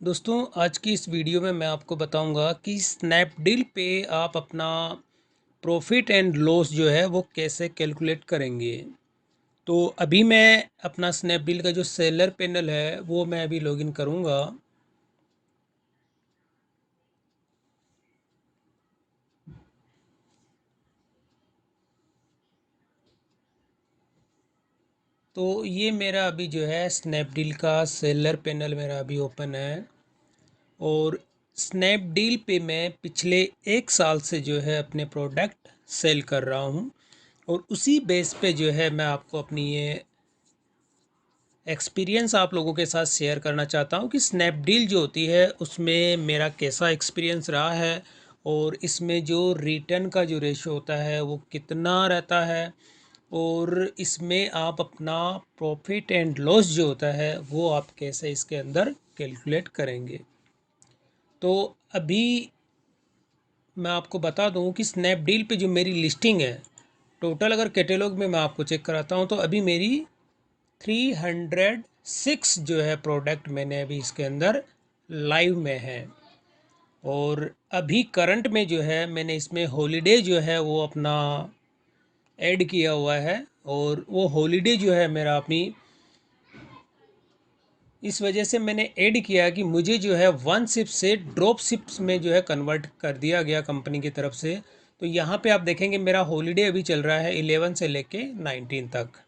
दोस्तों आज की इस वीडियो में मैं आपको बताऊंगा कि स्नैपडील पे आप अपना प्रॉफिट एंड लॉस जो है वो कैसे कैलकुलेट करेंगे। तो अभी मैं अपना स्नैपडील का जो सेलर पैनल है वो मैं अभी लॉगिन करूंगा। तो ये मेरा अभी जो है स्नैपडील का सेलर पैनल मेरा अभी ओपन है और स्नैपडील पे मैं पिछले 1 साल से जो है अपने प्रोडक्ट सेल कर रहा हूँ और उसी बेस पे जो है मैं आपको अपनी ये एक्सपीरियंस आप लोगों के साथ शेयर करना चाहता हूँ कि स्नैपडील जो होती है उसमें मेरा कैसा एक्सपीरियंस रहा है और इसमें जो रिटर्न का जो रेशो होता है वो कितना रहता है और इसमें आप अपना प्रॉफिट एंड लॉस जो होता है वो आप कैसे इसके अंदर कैलकुलेट करेंगे। तो अभी मैं आपको बता दूं कि स्नैपडील पे जो मेरी लिस्टिंग है, टोटल अगर कैटेलॉग में मैं आपको चेक कराता हूं तो अभी मेरी 306 जो है प्रोडक्ट मैंने अभी इसके अंदर लाइव में है। और अभी करंट में जो है मैंने इसमें हॉलीडे जो है वो अपना ऐड किया हुआ है और वो हॉलीडे जो है मेरा अपनी इस वजह से मैंने ऐड किया कि मुझे जो है वन शिप से ड्रॉप शिप्स में जो है कन्वर्ट कर दिया गया कंपनी की तरफ से। तो यहाँ पे आप देखेंगे मेरा हॉलीडे अभी चल रहा है 11 से लेके 19 तक।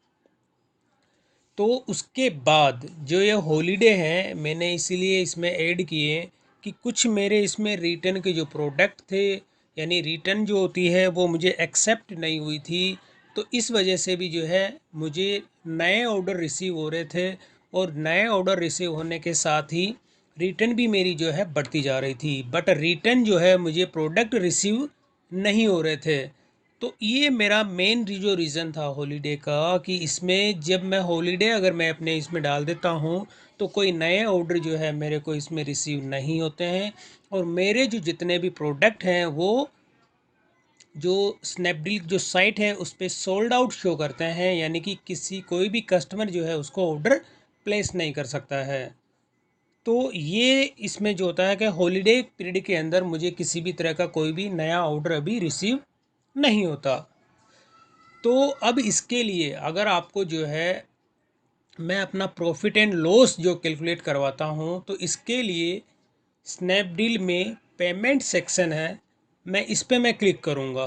तो उसके बाद जो ये हॉलीडे हैं मैंने इसीलिए इसमें ऐड किए कि कुछ मेरे इसमें रिटर्न के जो प्रोडक्ट थे, यानी रिटर्न जो होती है वो मुझे एक्सेप्ट नहीं हुई थी। तो इस वजह से भी जो है मुझे नए ऑर्डर रिसीव हो रहे थे और नए ऑर्डर रिसीव होने के साथ ही रिटर्न भी मेरी जो है बढ़ती जा रही थी, बट रिटर्न जो है मुझे प्रोडक्ट रिसीव नहीं हो रहे थे। तो ये मेरा मेन जो रीज़न था हॉलीडे का कि इसमें जब मैं हॉलीडे अगर मैं अपने इसमें डाल देता हूँ तो कोई नए ऑर्डर जो है मेरे को इसमें रिसीव नहीं होते हैं और मेरे जो जितने भी प्रोडक्ट हैं वो जो स्नैपडील जो साइट है उस पर सोल्ड आउट शो करते हैं, यानी कि किसी कोई भी कस्टमर जो है उसको ऑर्डर प्लेस नहीं कर सकता है। तो ये इसमें जो होता है कि हॉलीडे पीरियड के अंदर मुझे किसी भी तरह का कोई भी नया ऑर्डर अभी रिसीव नहीं होता। तो अब इसके लिए अगर आपको जो है मैं अपना प्रॉफिट एंड लॉस जो कैलकुलेट करवाता हूँ तो इसके लिए स्नैपडील में पेमेंट सेक्शन है, मैं इस पे मैं क्लिक करूँगा।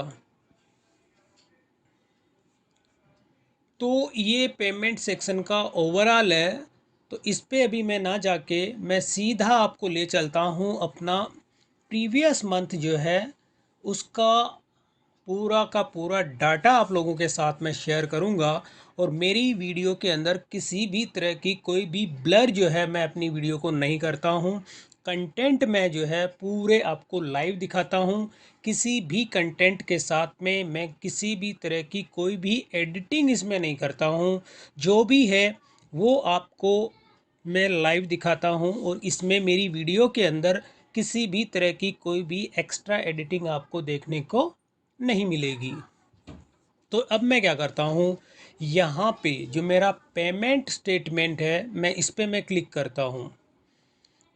तो ये पेमेंट सेक्शन का ओवरऑल है। तो इस पे अभी मैं ना जाके मैं सीधा आपको ले चलता हूँ अपना प्रीवियस मंथ जो है उसका पूरा का पूरा डाटा आप लोगों के साथ मैं शेयर करूंगा। और मेरी वीडियो के अंदर किसी भी तरह की कोई भी ब्लर जो है मैं अपनी वीडियो को नहीं करता हूं। कंटेंट में जो है पूरे आपको लाइव दिखाता हूं। किसी भी कंटेंट के साथ में मैं किसी भी तरह की कोई भी एडिटिंग इसमें नहीं करता हूं। जो भी है वो आपको मैं लाइव दिखाता हूं और इसमें मेरी वीडियो के अंदर किसी भी तरह की कोई भी एक्स्ट्रा एडिटिंग आपको देखने को नहीं मिलेगी। तो अब मैं क्या करता हूँ, यहाँ पे जो मेरा पेमेंट स्टेटमेंट है मैं इस पे मैं क्लिक करता हूँ।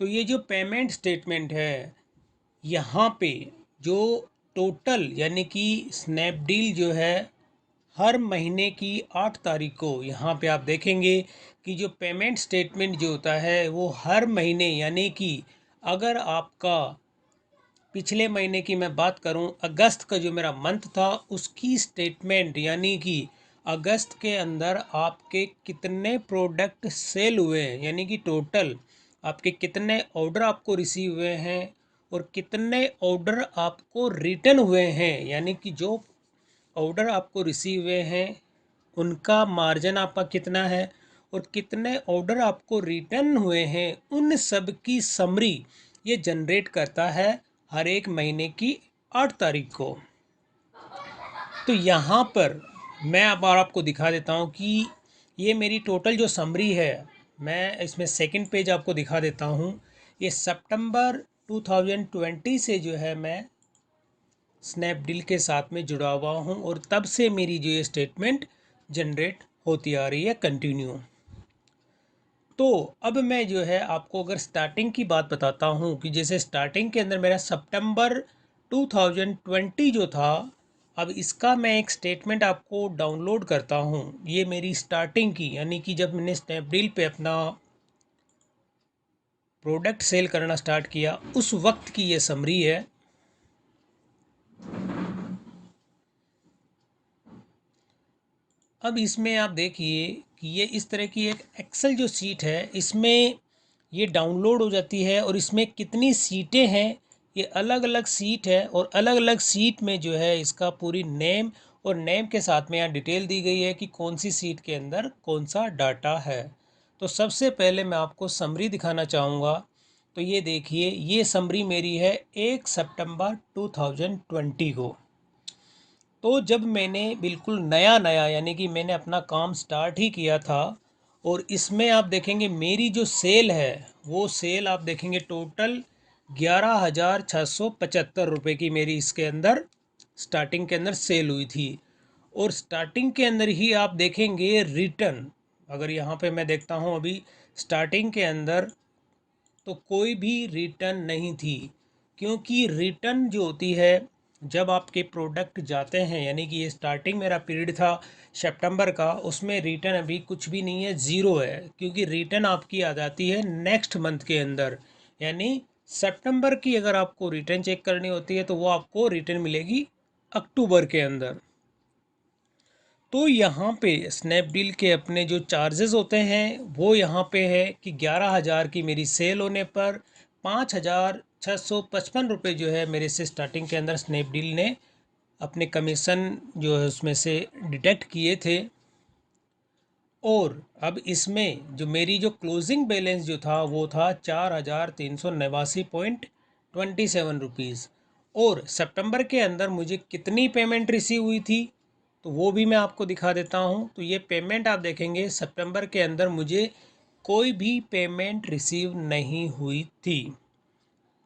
तो ये जो पेमेंट स्टेटमेंट है यहाँ पे जो टोटल यानी कि स्नैपडील जो है हर महीने की 8 तारीख को यहाँ पे आप देखेंगे कि जो पेमेंट स्टेटमेंट जो होता है वो हर महीने, यानी कि अगर आपका पिछले महीने की मैं बात करूं अगस्त का जो मेरा मंथ था उसकी स्टेटमेंट, यानी कि अगस्त के अंदर आपके कितने प्रोडक्ट सेल हुए हैं, यानी कि टोटल आपके कितने ऑर्डर आपको रिसीव हुए हैं और कितने ऑर्डर आपको रिटर्न हुए हैं, यानी कि जो ऑर्डर आपको रिसीव हुए हैं उनका मार्जिन आपका कितना है और कितने ऑर्डर आपको रिटर्न हुए हैं, उन सब की समरी ये जनरेट करता है हर एक महीने की 8 तारीख को। तो यहाँ पर मैं अब और आपको दिखा देता हूँ कि ये मेरी टोटल जो समरी है, मैं इसमें सेकंड पेज आपको दिखा देता हूँ। ये सितंबर 2020 से जो है मैं स्नैपडील के साथ में जुड़ा हुआ हूँ और तब से मेरी जो ये स्टेटमेंट जनरेट होती आ रही है कंटिन्यू। तो अब मैं जो है आपको अगर स्टार्टिंग की बात बताता हूँ कि जैसे स्टार्टिंग के अंदर मेरा सितंबर 2020 जो था, अब इसका मैं एक स्टेटमेंट आपको डाउनलोड करता हूँ। ये मेरी स्टार्टिंग की, यानी कि जब मैंने स्नैपडील पे अपना प्रोडक्ट सेल करना स्टार्ट किया उस वक्त की ये समरी है। अब इसमें आप देखिए कि ये इस तरह की एक एक्सेल जो सीट है, इसमें ये डाउनलोड हो जाती है और इसमें कितनी सीटें हैं, ये अलग अलग सीट है और अलग अलग सीट में जो है इसका पूरी नेम और नेम के साथ में यहाँ डिटेल दी गई है कि कौन सी सीट के अंदर कौन सा डाटा है। तो सबसे पहले मैं आपको समरी दिखाना चाहूँगा। तो ये देखिए, ये समरी मेरी है 1 सितंबर 2020 को। तो जब मैंने बिल्कुल नया नया, यानी कि मैंने अपना काम स्टार्ट ही किया था, और इसमें आप देखेंगे मेरी जो सेल है वो सेल आप देखेंगे टोटल 11,675 रुपये की मेरी इसके अंदर स्टार्टिंग के अंदर सेल हुई थी। और स्टार्टिंग के अंदर ही आप देखेंगे रिटर्न, अगर यहाँ पे मैं देखता हूँ अभी स्टार्टिंग के अंदर, तो कोई भी रिटर्न नहीं थी। क्योंकि रिटर्न जो होती है जब आपके प्रोडक्ट जाते हैं, यानी कि ये स्टार्टिंग मेरा पीरियड था सितंबर का, उसमें रिटर्न अभी कुछ भी नहीं है, ज़ीरो है। क्योंकि रिटर्न आपकी आ जाती है नेक्स्ट मंथ के अंदर, यानी सितंबर की अगर आपको रिटर्न चेक करनी होती है तो वो आपको रिटर्न मिलेगी अक्टूबर के अंदर। तो यहाँ पे स्नैपडील के अपने जो चार्जेस होते हैं वो यहाँ पे है कि 11,000 की मेरी सेल होने पर 5,655 रुपये जो है मेरे से स्टार्टिंग के अंदर स्नैपडील ने अपने कमीशन जो है उसमें से डिडक्ट किए थे। और अब इसमें जो मेरी जो क्लोजिंग बैलेंस जो था वो था 4,389.27 रुपीज़। और सितंबर के अंदर मुझे कितनी पेमेंट रिसीव हुई थी तो वो भी मैं आपको दिखा देता हूँ। तो ये पेमेंट आप देखेंगे सितंबर के अंदर मुझे कोई भी पेमेंट रिसीव नहीं हुई थी।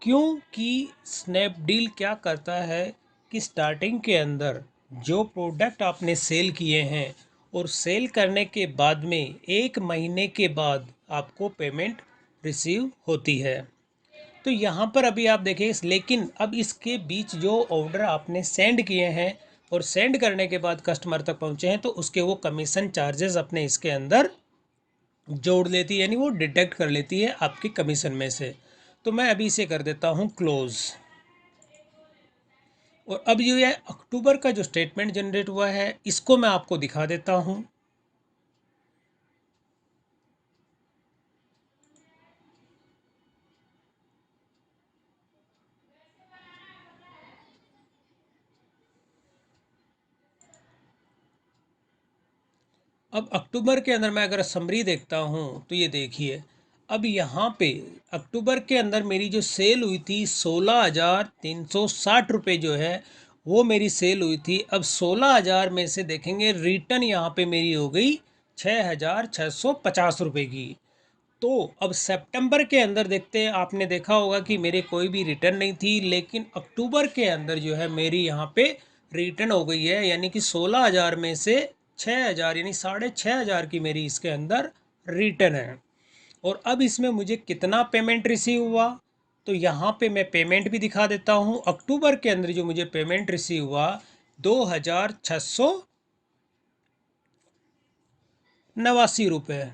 क्योंकि स्नैपडील क्या करता है कि स्टार्टिंग के अंदर जो प्रोडक्ट आपने सेल किए हैं और सेल करने के बाद में 1 महीने के बाद आपको पेमेंट रिसीव होती है। तो यहाँ पर अभी आप देखिए, लेकिन अब इसके बीच जो ऑर्डर आपने सेंड किए हैं और सेंड करने के बाद कस्टमर तक पहुँचे हैं तो उसके वो कमीशन चार्जेस अपने इसके अंदर जोड़ लेती है, यानी वो डिडक्ट कर लेती है आपकी कमीशन में से। तो मैं अभी इसे कर देता हूँ क्लोज़। और अब जो है अक्टूबर का जो स्टेटमेंट जनरेट हुआ है इसको मैं आपको दिखा देता हूँ। अब अक्टूबर के अंदर मैं अगर समरी देखता हूँ तो ये देखिए, अब यहाँ पे अक्टूबर के अंदर मेरी जो सेल हुई थी 16,360 रुपये जो है वो मेरी सेल हुई थी। अब 16,000 में से देखेंगे रिटर्न यहाँ पे मेरी हो गई 6,650 रुपये की। तो अब सितंबर के अंदर देखते हैं, आपने देखा होगा कि मेरे कोई भी रिटर्न नहीं थी, लेकिन अक्टूबर के अंदर जो है मेरी यहाँ पे रिटर्न हो गई है, यानी कि 16,000 में से 6,000 यानी 6,500 की मेरी इसके अंदर रिटर्न है। और अब इसमें मुझे कितना पेमेंट रिसीव हुआ तो यहाँ पे मैं पेमेंट भी दिखा देता हूँ। अक्टूबर के अंदर जो मुझे पेमेंट रिसीव हुआ 2,689 रुपये।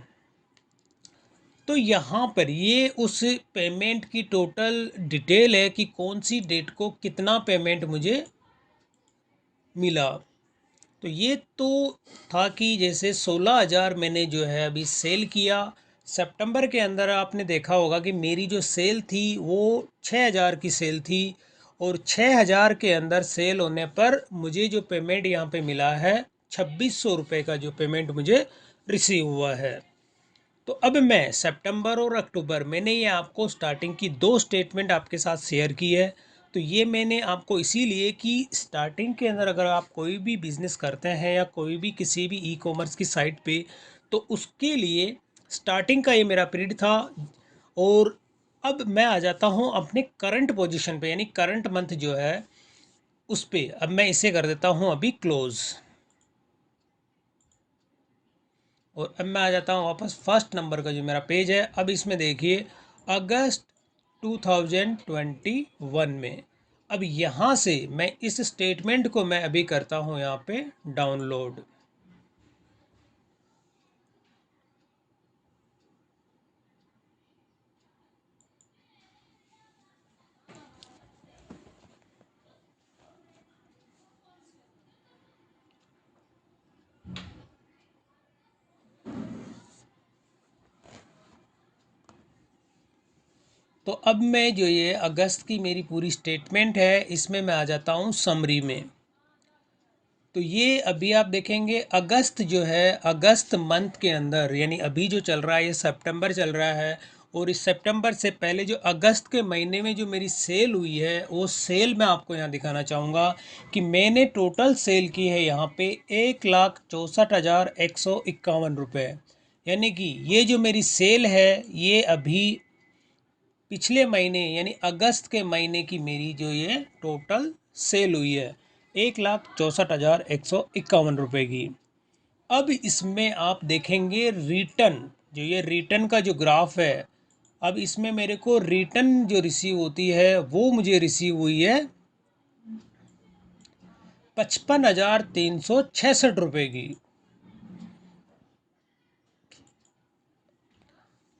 तो यहाँ पर ये उस पेमेंट की टोटल डिटेल है कि कौन सी डेट को कितना पेमेंट मुझे मिला। तो ये तो था कि जैसे 16,000 मैंने जो है अभी सेल किया सितंबर के अंदर। आपने देखा होगा कि मेरी जो सेल थी वो 6,000 की सेल थी, और 6,000 के अंदर सेल होने पर मुझे जो पेमेंट यहाँ पे मिला है 2,600 रुपये का जो पेमेंट मुझे रिसीव हुआ है। तो अब मैं सितंबर और अक्टूबर, मैंने ये आपको स्टार्टिंग की दो स्टेटमेंट आपके साथ शेयर की है। तो ये मैंने आपको इसीलिए कि स्टार्टिंग के अंदर अगर आप कोई भी बिज़नेस करते हैं या कोई भी किसी भी ई कॉमर्स की साइट पे, तो उसके लिए स्टार्टिंग का ये मेरा पीरियड था। और अब मैं आ जाता हूँ अपने करंट पोजीशन पे, यानी करंट मंथ जो है उस पे। अब मैं इसे कर देता हूँ अभी क्लोज़। और अब मैं आ जाता हूँ वापस फर्स्ट नंबर का जो मेरा पेज है। अब इसमें देखिए अगस्त 2021 में, अब यहाँ से मैं इस स्टेटमेंट को मैं अभी करता हूँ यहाँ पे डाउनलोड। तो अब मैं जो ये अगस्त की मेरी पूरी स्टेटमेंट है इसमें मैं आ जाता हूँ समरी में। तो ये अभी आप देखेंगे अगस्त जो है, अगस्त मंथ के अंदर, यानी अभी जो चल रहा है ये सितंबर चल रहा है, और इस सितंबर से पहले जो अगस्त के महीने में जो मेरी सेल हुई है वो सेल मैं आपको यहाँ दिखाना चाहूँगा कि मैंने टोटल सेल की है यहाँ पे 1,64,151 रुपये। यानी कि ये जो मेरी सेल है ये अभी पिछले महीने यानी अगस्त के महीने की मेरी जो ये टोटल सेल हुई है 1,64,151 रुपये की। अब इसमें आप देखेंगे रिटर्न, जो ये रिटर्न का जो ग्राफ है, अब इसमें मेरे को रिटर्न जो रिसीव होती है वो मुझे रिसीव हुई है 55,366 रुपये की।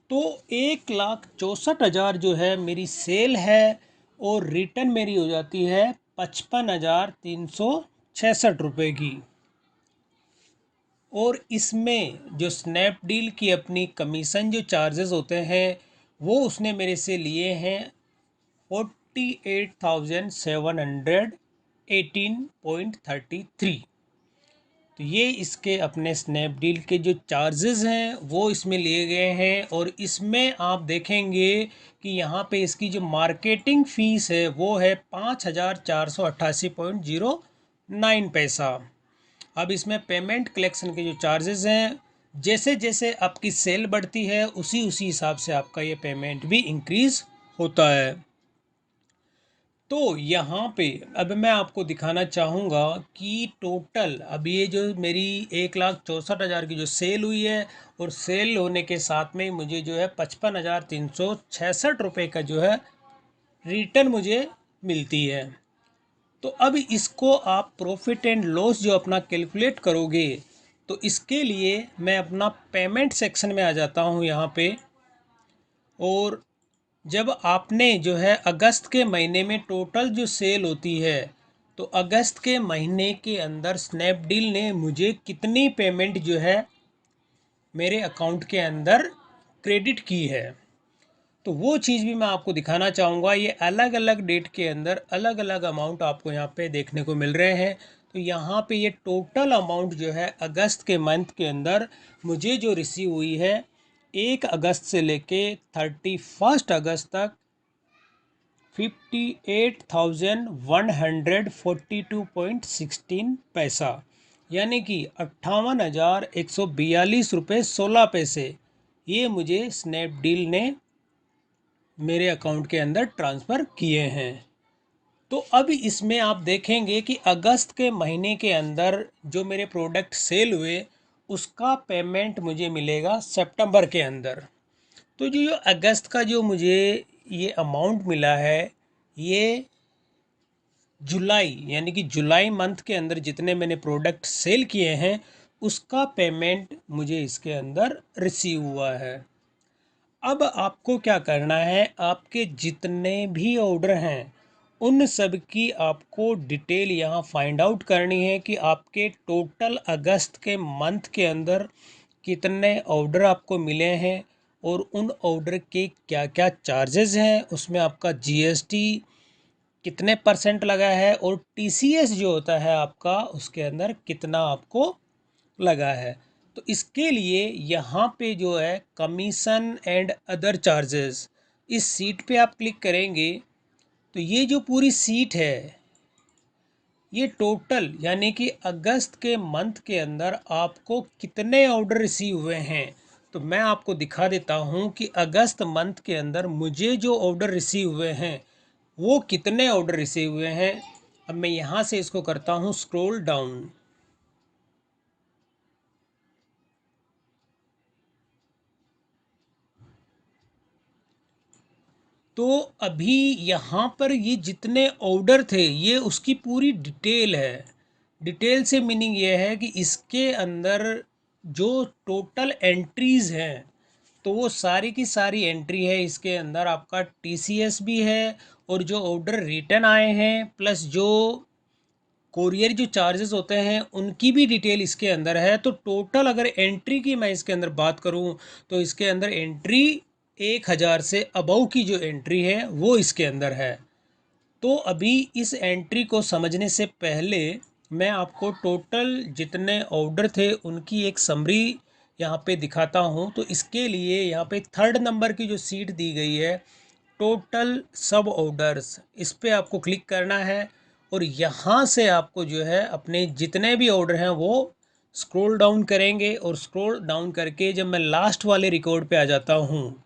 तो 1,64,000 जो है मेरी सेल है और रिटर्न मेरी हो जाती है 55,366 रुपये की। और इसमें जो स्नैपडील की अपनी कमीशन जो चार्जेस होते हैं वो उसने मेरे से लिए हैं 48,718.33। तो ये इसके अपने स्नैपडील के जो चार्जेस हैं वो इसमें लिए गए हैं। और इसमें आप देखेंगे कि यहाँ पे इसकी जो मार्केटिंग फ़ीस है वो है 5,488.09 पैसा। अब इसमें पेमेंट कलेक्शन के जो चार्जेस हैं, जैसे जैसे आपकी सेल बढ़ती है उसी उसी हिसाब से आपका ये पेमेंट भी इंक्रीज़ होता है। तो यहाँ पे अब मैं आपको दिखाना चाहूँगा कि टोटल अब ये जो मेरी 1,64,000 की जो सेल हुई है और सेल होने के साथ में मुझे जो है 55,366 रुपये का जो है रिटर्न मुझे मिलती है। तो अब इसको आप प्रॉफिट एंड लॉस जो अपना कैलकुलेट करोगे तो इसके लिए मैं अपना पेमेंट सेक्शन में आ जाता हूँ यहाँ पे। और जब आपने जो है अगस्त के महीने में टोटल जो सेल होती है तो अगस्त के महीने के अंदर स्नैपडील ने मुझे कितनी पेमेंट जो है मेरे अकाउंट के अंदर क्रेडिट की है, तो वो चीज़ भी मैं आपको दिखाना चाहूँगा। ये अलग अलग डेट के अंदर अलग अलग अमाउंट आपको यहाँ पे देखने को मिल रहे हैं। तो यहाँ पे ये टोटल अमाउंट जो है अगस्त के मंथ के अंदर मुझे जो रिसीव हुई है 1 अगस्त से लेके 31 अगस्त तक 58,142.16 यानी कि 58,142 रुपये 16 पैसे ये मुझे स्नैपडील ने मेरे अकाउंट के अंदर ट्रांसफ़र किए हैं। तो अब इसमें आप देखेंगे कि अगस्त के महीने के अंदर जो मेरे प्रोडक्ट सेल हुए उसका पेमेंट मुझे मिलेगा सितंबर के अंदर। तो जो अगस्त का जो मुझे ये अमाउंट मिला है ये जुलाई यानी कि जुलाई मंथ के अंदर जितने मैंने प्रोडक्ट सेल किए हैं उसका पेमेंट मुझे इसके अंदर रिसीव हुआ है। अब आपको क्या करना है, आपके जितने भी ऑर्डर हैं उन सब की आपको डिटेल यहाँ फाइंड आउट करनी है कि आपके टोटल अगस्त के मंथ के अंदर कितने ऑर्डर आपको मिले हैं और उन ऑर्डर के क्या क्या चार्जेस हैं, उसमें आपका जीएसटी कितने परसेंट लगा है और टीसीएस जो होता है आपका उसके अंदर कितना आपको लगा है। तो इसके लिए यहाँ पे जो है कमीशन एंड अदर चार्जेस, इस सीट पे आप क्लिक करेंगे तो ये जो पूरी सीट है ये टोटल यानी कि अगस्त के मंथ के अंदर आपको कितने ऑर्डर रिसीव हुए हैं। तो मैं आपको दिखा देता हूँ कि अगस्त मंथ के अंदर मुझे जो ऑर्डर रिसीव हुए हैं वो कितने ऑर्डर रिसीव हुए हैं। अब मैं यहाँ से इसको करता हूँ स्क्रॉल डाउन। तो अभी यहाँ पर ये जितने ऑर्डर थे ये उसकी पूरी डिटेल है। डिटेल से मीनिंग ये है कि इसके अंदर जो टोटल एंट्रीज़ हैं तो वो सारी की सारी एंट्री है इसके अंदर। आपका टीसीएस भी है और जो ऑर्डर रिटर्न आए हैं प्लस जो कोरियर जो चार्जेस होते हैं उनकी भी डिटेल इसके अंदर है। तो टोटल अगर एंट्री की मैं इसके अंदर बात करूं तो इसके अंदर एंट्री 1000 से अबव की जो एंट्री है वो इसके अंदर है। तो अभी इस एंट्री को समझने से पहले मैं आपको टोटल जितने ऑर्डर थे उनकी एक समरी यहाँ पे दिखाता हूँ। तो इसके लिए यहाँ पे 3rd नंबर की जो सीट दी गई है टोटल सब ऑर्डर्स, इस पे आपको क्लिक करना है और यहाँ से आपको जो है अपने जितने भी ऑर्डर हैं वो स्क्रॉल डाउन करेंगे और स्क्रॉल डाउन करके जब मैं लास्ट वाले रिकॉर्ड पे आ जाता हूँ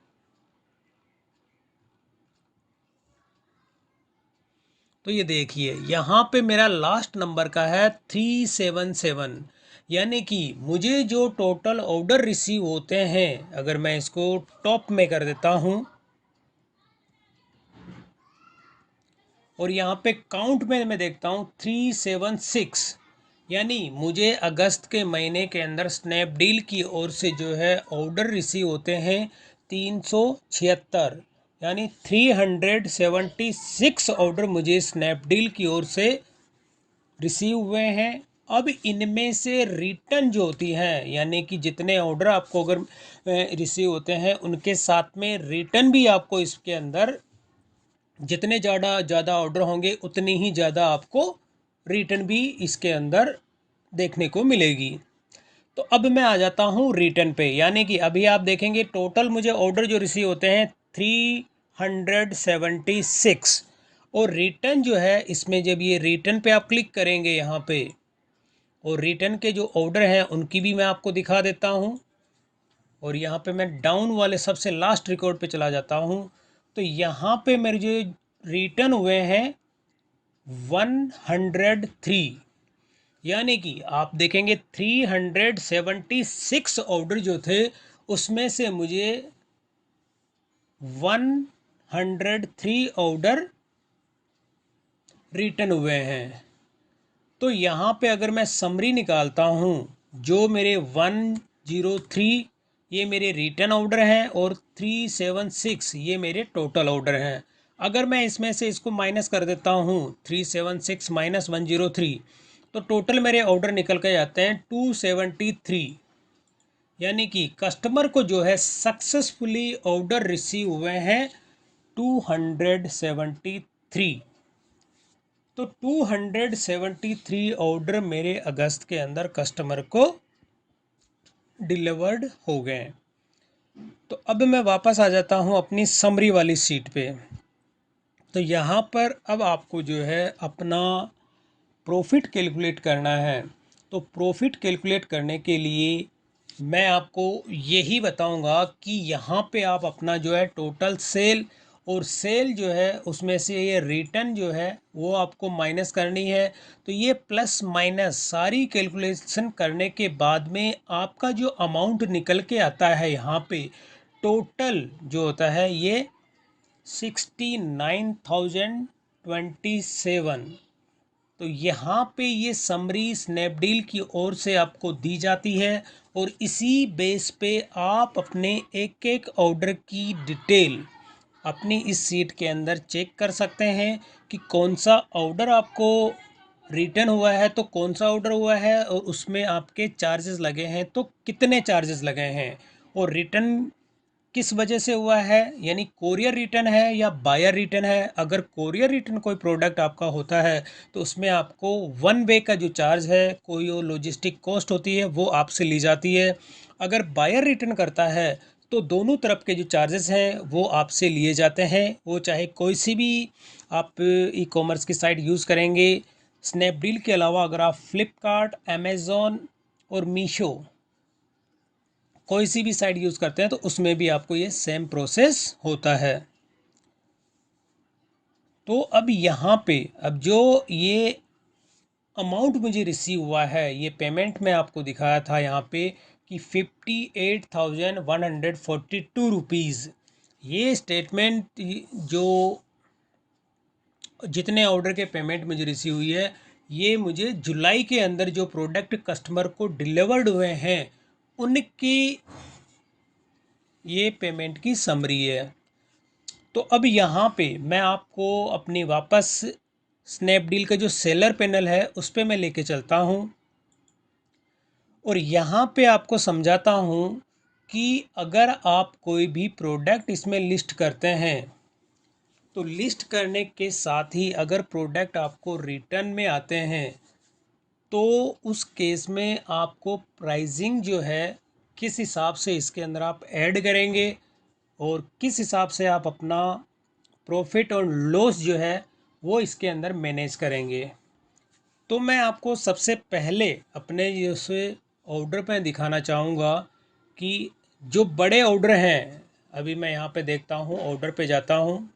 तो ये देखिए यहाँ पे मेरा लास्ट नंबर का है 377। यानी कि मुझे जो टोटल ऑर्डर रिसीव होते हैं अगर मैं इसको टॉप में कर देता हूँ और यहाँ पे काउंट में मैं देखता हूँ 376। यानी मुझे अगस्त के महीने के अंदर स्नैपडील की ओर से जो है ऑर्डर रिसीव होते हैं 376। यानी 376 ऑर्डर मुझे स्नैपडील की ओर से रिसीव हुए हैं। अब इनमें से रिटर्न जो होती हैं यानी कि जितने ऑर्डर आपको अगर रिसीव होते हैं उनके साथ में रिटर्न भी आपको इसके अंदर जितने ज़्यादा ऑर्डर होंगे उतनी ही ज़्यादा आपको रिटर्न भी इसके अंदर देखने को मिलेगी। तो अब मैं आ जाता हूँ रिटर्न पे। यानी कि अभी आप देखेंगे टोटल मुझे ऑर्डर जो रिसीव होते हैं 376 और रिटर्न जो है इसमें जब ये रिटर्न पे आप क्लिक करेंगे यहाँ पे और रिटर्न के जो ऑर्डर हैं उनकी भी मैं आपको दिखा देता हूँ। और यहाँ पे मैं डाउन वाले सबसे लास्ट रिकॉर्ड पे चला जाता हूँ तो यहाँ पे मेरे जो रिटर्न हुए हैं 103। यानी कि आप देखेंगे 376 ऑर्डर जो थे उसमें से मुझे 103 ऑर्डर रिटर्न हुए हैं। तो यहाँ पे अगर मैं समरी निकालता हूँ जो मेरे 103 ये मेरे रिटर्न ऑर्डर हैं और 376 ये मेरे टोटल ऑर्डर हैं। अगर मैं इसमें से इसको माइनस कर देता हूँ 376 माइनस 103 तो टोटल मेरे ऑर्डर निकल के जाते हैं 273। यानी कि कस्टमर को जो है सक्सेसफुली ऑर्डर रिसीव हुए हैं 273। तो 273 ऑर्डर मेरे अगस्त के अंदर कस्टमर को डिलीवर्ड हो गए। तो अब मैं वापस आ जाता हूँ अपनी समरी वाली सीट पे। तो यहाँ पर अब आपको जो है अपना प्रॉफिट कैलकुलेट करना है। तो प्रॉफिट कैलकुलेट करने के लिए मैं आपको यही बताऊंगा कि यहाँ पे आप अपना जो है टोटल सेल और सेल जो है उसमें से ये रिटर्न जो है वो आपको माइनस करनी है। तो ये प्लस माइनस सारी कैलकुलेशन करने के बाद में आपका जो अमाउंट निकल के आता है यहाँ पे टोटल जो होता है ये 69,027। तो यहाँ पे ये समरी स्नैपडील की ओर से आपको दी जाती है और इसी बेस पे आप अपने एक एक ऑर्डर की डिटेल अपनी इस सीट के अंदर चेक कर सकते हैं कि कौन सा ऑर्डर आपको रिटर्न हुआ है तो कौन सा ऑर्डर हुआ है और उसमें आपके चार्जेस लगे हैं तो कितने चार्जेस लगे हैं और रिटर्न किस वजह से हुआ है। यानी कोरियर रिटर्न है या बायर रिटर्न है। अगर कोरियर रिटर्न कोई प्रोडक्ट आपका होता है तो उसमें आपको वन वे का जो चार्ज है कोई वो लॉजिस्टिक कॉस्ट होती है वो आपसे ली जाती है। अगर बायर रिटर्न करता है तो दोनों तरफ के जो चार्जेस हैं वो आपसे लिए जाते हैं। वो चाहे कोई सी भी आप ई कॉमर्स की साइट यूज़ करेंगे। स्नैपडील के अलावा अगर आप फ्लिपकार्ट अमेज़ॉन और मीशो कोई सी भी साइट यूज़ करते हैं तो उसमें भी आपको ये सेम प्रोसेस होता है। तो अब यहाँ पे अब जो ये अमाउंट मुझे रिसीव हुआ है ये पेमेंट मैं आपको दिखाया था यहाँ पे कि 58,142 रुपीज़ ये स्टेटमेंट जो जितने ऑर्डर के पेमेंट मुझे रिसीव हुई है, ये मुझे जुलाई के अंदर जो प्रोडक्ट कस्टमर को डिलीवर्ड हुए हैं उनकी ये पेमेंट की समरी है। तो अब यहाँ पे मैं आपको अपनी वापस स्नैपडील का जो सेलर पैनल है उस पे मैं लेके चलता हूँ और यहाँ पे आपको समझाता हूँ कि अगर आप कोई भी प्रोडक्ट इसमें लिस्ट करते हैं तो लिस्ट करने के साथ ही अगर प्रोडक्ट आपको रिटर्न में आते हैं तो उस केस में आपको प्राइसिंग जो है किस हिसाब से इसके अंदर आप ऐड करेंगे और किस हिसाब से आप अपना प्रॉफिट और लॉस जो है वो इसके अंदर मैनेज करेंगे। तो मैं आपको सबसे पहले अपने जैसे ऑर्डर पे दिखाना चाहूँगा कि जो बड़े ऑर्डर हैं, अभी मैं यहाँ पे देखता हूँ, ऑर्डर पे जाता हूँ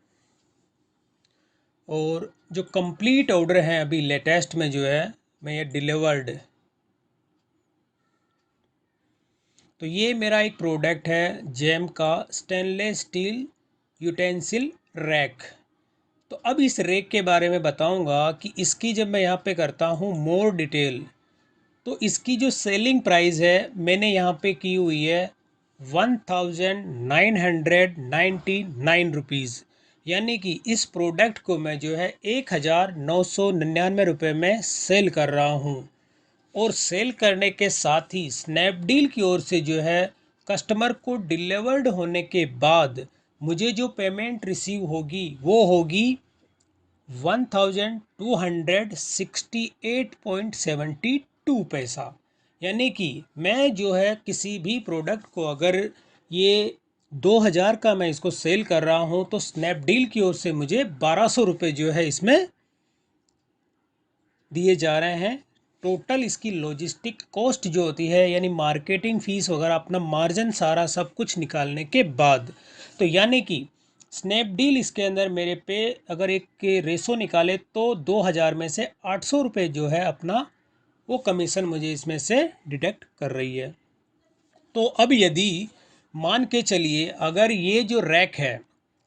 और जो कंप्लीट ऑर्डर हैं अभी लेटेस्ट में जो है मैं ये डिलीवर्ड, तो ये मेरा एक प्रोडक्ट है जेम का स्टेनलेस स्टील यूटेंसिल रैक। तो अब इस रैक के बारे में बताऊंगा कि इसकी जब मैं यहाँ पे करता हूँ मोर डिटेल, तो इसकी जो सेलिंग प्राइस है मैंने यहाँ पे की हुई है 1999 रुपीज़, यानी कि इस प्रोडक्ट को मैं जो है 1999 रुपये में सेल कर रहा हूँ। और सेल करने के साथ ही स्नैपडील की ओर से जो है कस्टमर को डिलीवर्ड होने के बाद मुझे जो पेमेंट रिसीव होगी वो होगी 1268.72 पैसा। यानी कि मैं जो है किसी भी प्रोडक्ट को अगर ये 2000 का मैं इसको सेल कर रहा हूँ तो स्नैपडील की ओर से मुझे 1200 रुपये जो है इसमें दिए जा रहे हैं। टोटल इसकी लॉजिस्टिक कॉस्ट जो होती है यानी मार्केटिंग फ़ीस वगैरह अपना मार्जिन सारा सब कुछ निकालने के बाद, तो यानी कि स्नैपडील इसके अंदर मेरे पे अगर एक के रेशो निकाले तो 2000 में से 800 रुपये जो है अपना वो कमीशन मुझे इसमें से डिडक्ट कर रही है। तो अब यदि मान के चलिए अगर ये जो रैक है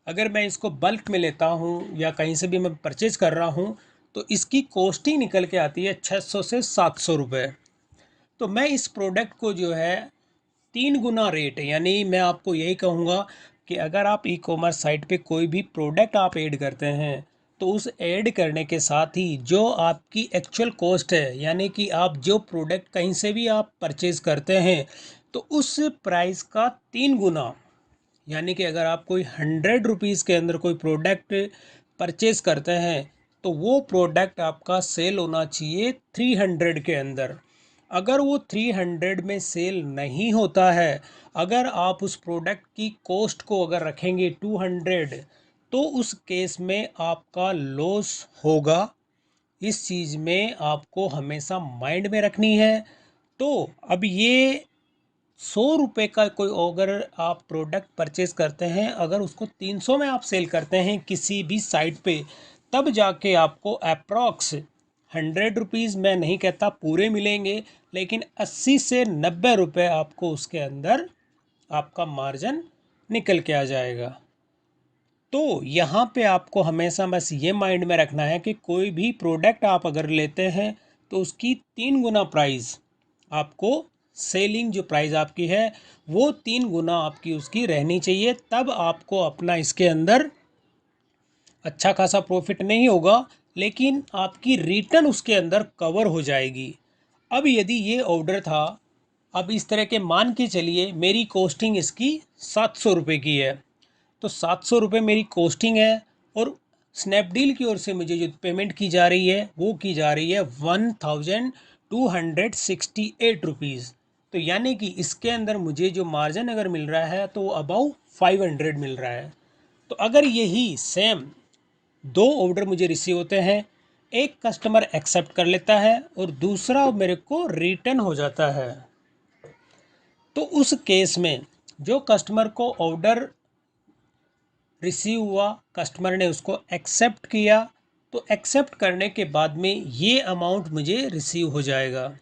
अगर मैं इसको बल्क में लेता हूँ या कहीं से भी मैं परचेज़ कर रहा हूँ तो इसकी कॉस्टिंग निकल के आती है 600 से 700 रुपये। तो मैं इस प्रोडक्ट को जो है 3 गुना रेट, यानी मैं आपको यही कहूँगा कि अगर आप ई कॉमर्स साइट पे कोई भी प्रोडक्ट आप ऐड करते हैं तो उस ऐड करने के साथ ही जो आपकी एक्चुअल कॉस्ट है यानी कि आप जो प्रोडक्ट कहीं से भी आप परचेज़ करते हैं तो उस प्राइस का 3 गुना, यानी कि अगर आप कोई 100 रुपीज़ के अंदर कोई प्रोडक्ट परचेज़ करते हैं तो वो प्रोडक्ट आपका सेल होना चाहिए 300 के अंदर। अगर वो 300 में सेल नहीं होता है, अगर आप उस प्रोडक्ट की कॉस्ट को अगर रखेंगे 200 तो उस केस में आपका लॉस होगा। इस चीज़ में आपको हमेशा माइंड में रखनी है। तो अब ये 100 रुपये का कोई अगर आप प्रोडक्ट परचेज करते हैं, अगर उसको 300 में आप सेल करते हैं किसी भी साइट पे, तब जाके आपको अप्रॉक्स 100 रुपीज़, मैं नहीं कहता पूरे मिलेंगे, लेकिन 80 से 90 रुपये आपको उसके अंदर आपका मार्जिन निकल के आ जाएगा। तो यहाँ पे आपको हमेशा बस ये माइंड में रखना है कि कोई भी प्रोडक्ट आप अगर लेते हैं तो उसकी 3 गुना प्राइस आपको, सेलिंग जो प्राइस आपकी है वो 3 गुना आपकी उसकी रहनी चाहिए, तब आपको अपना इसके अंदर अच्छा खासा प्रॉफिट नहीं होगा लेकिन आपकी रिटर्न उसके अंदर कवर हो जाएगी। अब यदि ये ऑर्डर था, अब इस तरह के मान के चलिए मेरी कॉस्टिंग इसकी 700 रुपये की है, तो 700 रुपये मेरी कॉस्टिंग है और स्नैपडील की ओर से मुझे जो पेमेंट की जा रही है वो की जा रही है 1268 रुपीज़। तो यानी कि इसके अंदर मुझे जो मार्जिन अगर मिल रहा है तो वो अबाउ 500 मिल रहा है। तो अगर यही सेम 2 ऑर्डर मुझे रिसीव होते हैं, एक कस्टमर एक्सेप्ट कर लेता है और दूसरा मेरे को रिटर्न हो जाता है, तो उस केस में जो कस्टमर को ऑर्डर रिसीव हुआ, कस्टमर ने उसको एक्सेप्ट किया, तो एक्सेप्ट करने के बाद में ये अमाउंट मुझे रिसीव हो जाएगा।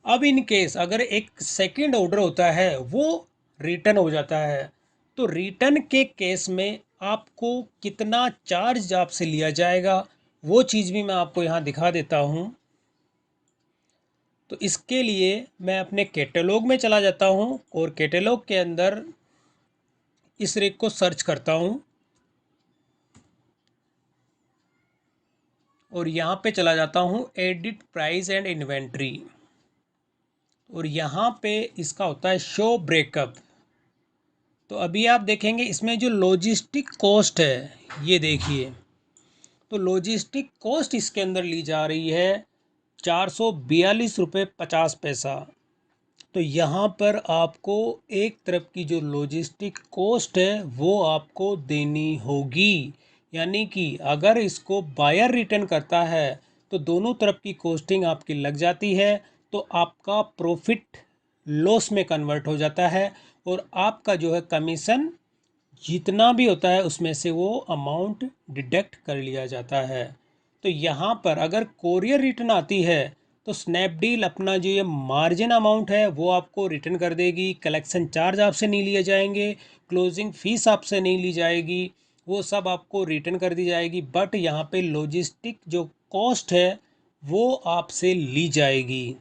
अब इन केस अगर एक सेकंड ऑर्डर होता है वो रिटर्न हो जाता है, तो रिटर्न के केस में आपको कितना चार्ज आपसे लिया जाएगा वो चीज़ भी मैं आपको यहाँ दिखा देता हूँ। तो इसके लिए मैं अपने कैटलॉग में चला जाता हूँ और कैटलॉग के अंदर इस रेक को सर्च करता हूँ और यहाँ पे चला जाता हूँ एडिट प्राइस एंड इन्वेंट्री, और यहाँ पे इसका होता है शो ब्रेकअप। तो अभी आप देखेंगे इसमें जो लॉजिस्टिक कॉस्ट है, ये देखिए, तो लॉजिस्टिक कॉस्ट इसके अंदर ली जा रही है 442 रुपये 50 पैसा। तो यहाँ पर आपको एक तरफ की जो लॉजिस्टिक कॉस्ट है वो आपको देनी होगी, यानी कि अगर इसको बायर रिटर्न करता है तो दोनों तरफ की कॉस्टिंग आपकी लग जाती है, तो आपका प्रॉफिट लॉस में कन्वर्ट हो जाता है और आपका जो है कमीशन जितना भी होता है उसमें से वो अमाउंट डिडक्ट कर लिया जाता है। तो यहाँ पर अगर कोरियर रिटर्न आती है तो स्नैपडील अपना जो ये मार्जिन अमाउंट है वो आपको रिटर्न कर देगी, कलेक्शन चार्ज आपसे नहीं लिए जाएंगे, क्लोजिंग फीस आपसे नहीं ली जाएगी, वो सब आपको रिटर्न कर दी जाएगी। बट यहाँ पे लॉजिस्टिक जो कॉस्ट है वो आपसे ली जाएगी।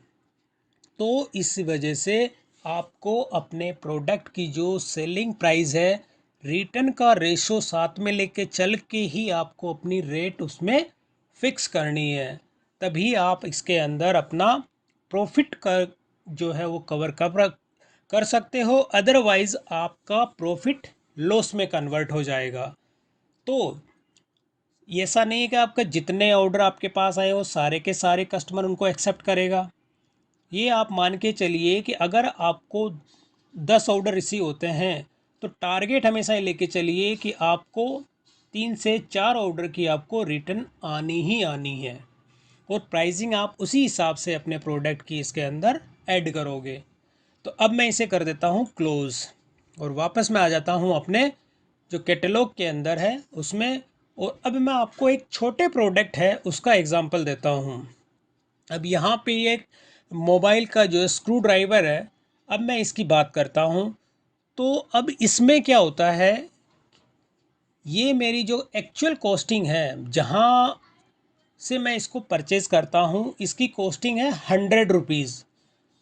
तो इस वजह से आपको अपने प्रोडक्ट की जो सेलिंग प्राइस है रिटर्न का रेशो साथ में लेके चल के ही आपको अपनी रेट उसमें फिक्स करनी है, तभी आप इसके अंदर अपना प्रॉफिट का जो है वो कर सकते हो। अदरवाइज़ आपका प्रॉफिट लॉस में कन्वर्ट हो जाएगा। तो ऐसा नहीं है कि आपका जितने ऑर्डर आपके पास आए वो सारे के सारे कस्टमर उनको एक्सेप्ट करेगा। ये आप मान के चलिए कि अगर आपको 10 ऑर्डर रिसीव होते हैं तो टारगेट हमेशा ये लेके चलिए कि आपको 3 से 4 ऑर्डर की आपको रिटर्न आनी ही आनी है, और प्राइसिंग आप उसी हिसाब से अपने प्रोडक्ट की इसके अंदर ऐड करोगे। तो अब मैं इसे कर देता हूँ क्लोज़ और वापस मैं आ जाता हूँ अपने जो कैटलॉग के अंदर है उसमें, और अब मैं आपको एक छोटे प्रोडक्ट है उसका एग्जांपल देता हूँ। अब यहाँ पे ये मोबाइल का जो स्क्रू ड्राइवर है, अब मैं इसकी बात करता हूँ। तो अब इसमें क्या होता है, ये मेरी जो एक्चुअल कॉस्टिंग है जहाँ से मैं इसको परचेज़ करता हूँ इसकी कॉस्टिंग है 100 रुपीज़।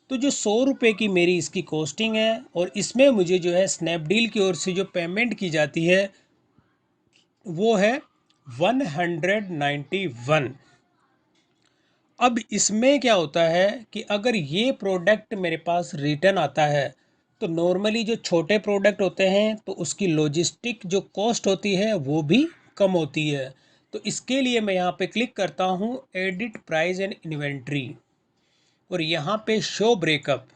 तो जो 100 रुपये की मेरी इसकी कॉस्टिंग है और इसमें मुझे जो है स्नैपडील की ओर से जो पेमेंट की जाती है वो है 191। अब इसमें क्या होता है कि अगर ये प्रोडक्ट मेरे पास रिटर्न आता है तो नॉर्मली जो छोटे प्रोडक्ट होते हैं तो उसकी लॉजिस्टिक जो कॉस्ट होती है वो भी कम होती है। तो इसके लिए मैं यहाँ पे क्लिक करता हूँ एडिट प्राइस एंड इन्वेंट्री और यहाँ पे शो ब्रेकअप।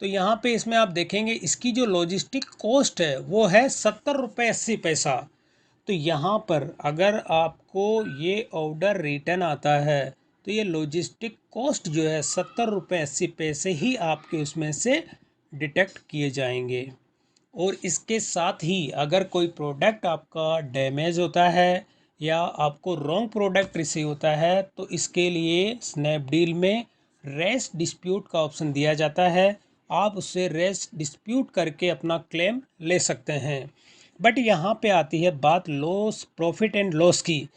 तो यहाँ पे इसमें आप देखेंगे इसकी जो लॉजिस्टिक कॉस्ट है वो है 70 रुपये 80 पैसा। तो यहाँ पर अगर आपको ये ऑर्डर रिटर्न आता है तो ये लॉजिस्टिक कॉस्ट जो है 70 रुपये 80 पैसे ही आपके उसमें से डिटेक्ट किए जाएंगे। और इसके साथ ही अगर कोई प्रोडक्ट आपका डैमेज होता है या आपको रॉन्ग प्रोडक्ट रिसीव होता है तो इसके लिए स्नैपडील में रेस डिस्प्यूट का ऑप्शन दिया जाता है। आप उससे रेस डिस्प्यूट करके अपना क्लेम ले सकते हैं। बट यहाँ पे आती है बात लॉस प्रॉफिट एंड लॉस की।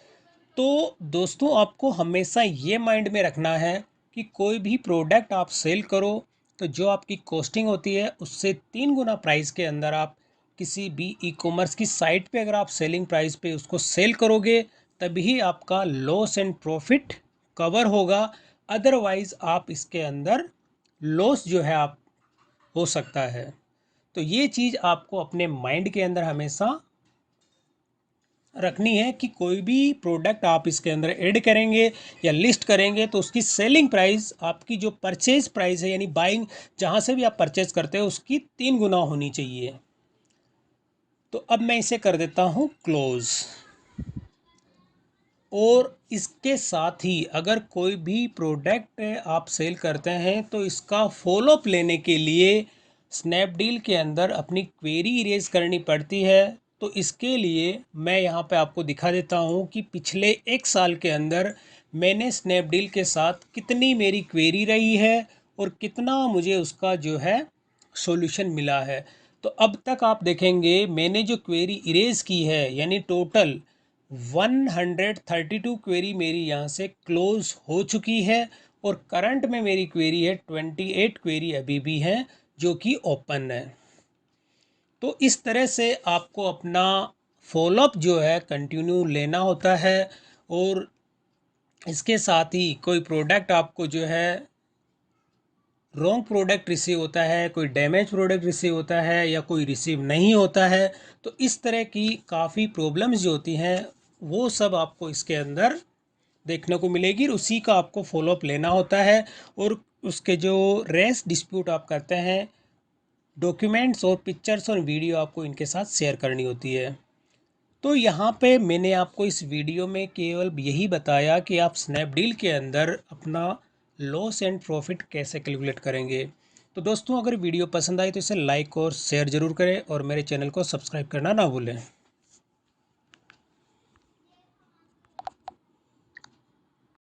तो दोस्तों आपको हमेशा ये माइंड में रखना है कि कोई भी प्रोडक्ट आप सेल करो तो जो आपकी कॉस्टिंग होती है उससे 3 गुना प्राइस के अंदर आप किसी भी ई कॉमर्स की साइट पे अगर आप सेलिंग प्राइस पे उसको सेल करोगे तभी आपका लॉस एंड प्रॉफिट कवर होगा। अदरवाइज़ आप इसके अंदर लॉस जो है आप हो सकता है। तो ये चीज़ आपको अपने माइंड के अंदर हमेशा रखनी है कि कोई भी प्रोडक्ट आप इसके अंदर ऐड करेंगे या लिस्ट करेंगे तो उसकी सेलिंग प्राइस आपकी जो परचेज प्राइस है यानी बाइंग जहाँ से भी आप परचेज करते हो उसकी 3 गुना होनी चाहिए। तो अब मैं इसे कर देता हूँ क्लोज। और इसके साथ ही अगर कोई भी प्रोडक्ट आप सेल करते हैं तो इसका फॉलोअप लेने के लिए स्नैपडील के अंदर अपनी क्वेरी इरेज करनी पड़ती है। तो इसके लिए मैं यहाँ पे आपको दिखा देता हूँ कि पिछले 1 साल के अंदर मैंने स्नैपडील के साथ कितनी मेरी क्वेरी रही है और कितना मुझे उसका जो है सॉल्यूशन मिला है। तो अब तक आप देखेंगे मैंने जो क्वेरी इरेज की है, यानी टोटल 132 क्वेरी मेरी यहाँ से क्लोज हो चुकी है, और करंट में मेरी क्वेरी है 28 क्वेरी अभी भी हैं जो कि ओपन है। तो इस तरह से आपको अपना फॉलोअप जो है कंटिन्यू लेना होता है। और इसके साथ ही कोई प्रोडक्ट आपको जो है रॉन्ग प्रोडक्ट रिसीव होता है, कोई डैमेज प्रोडक्ट रिसीव होता है, या कोई रिसीव नहीं होता है, तो इस तरह की काफ़ी प्रॉब्लम्स जो होती हैं वो सब आपको इसके अंदर देखने को मिलेगी, और उसी का आपको फॉलोअप लेना होता है। और उसके जो रेस डिस्प्यूट आप करते हैं, डॉक्यूमेंट्स और पिक्चर्स और वीडियो आपको इनके साथ शेयर करनी होती है। तो यहाँ पे मैंने आपको इस वीडियो में केवल यही बताया कि आप स्नैपडील के अंदर अपना लॉस एंड प्रॉफिट कैसे कैलकुलेट करेंगे। तो दोस्तों, अगर वीडियो पसंद आई तो इसे लाइक और शेयर ज़रूर करें, और मेरे चैनल को सब्सक्राइब करना ना भूलें।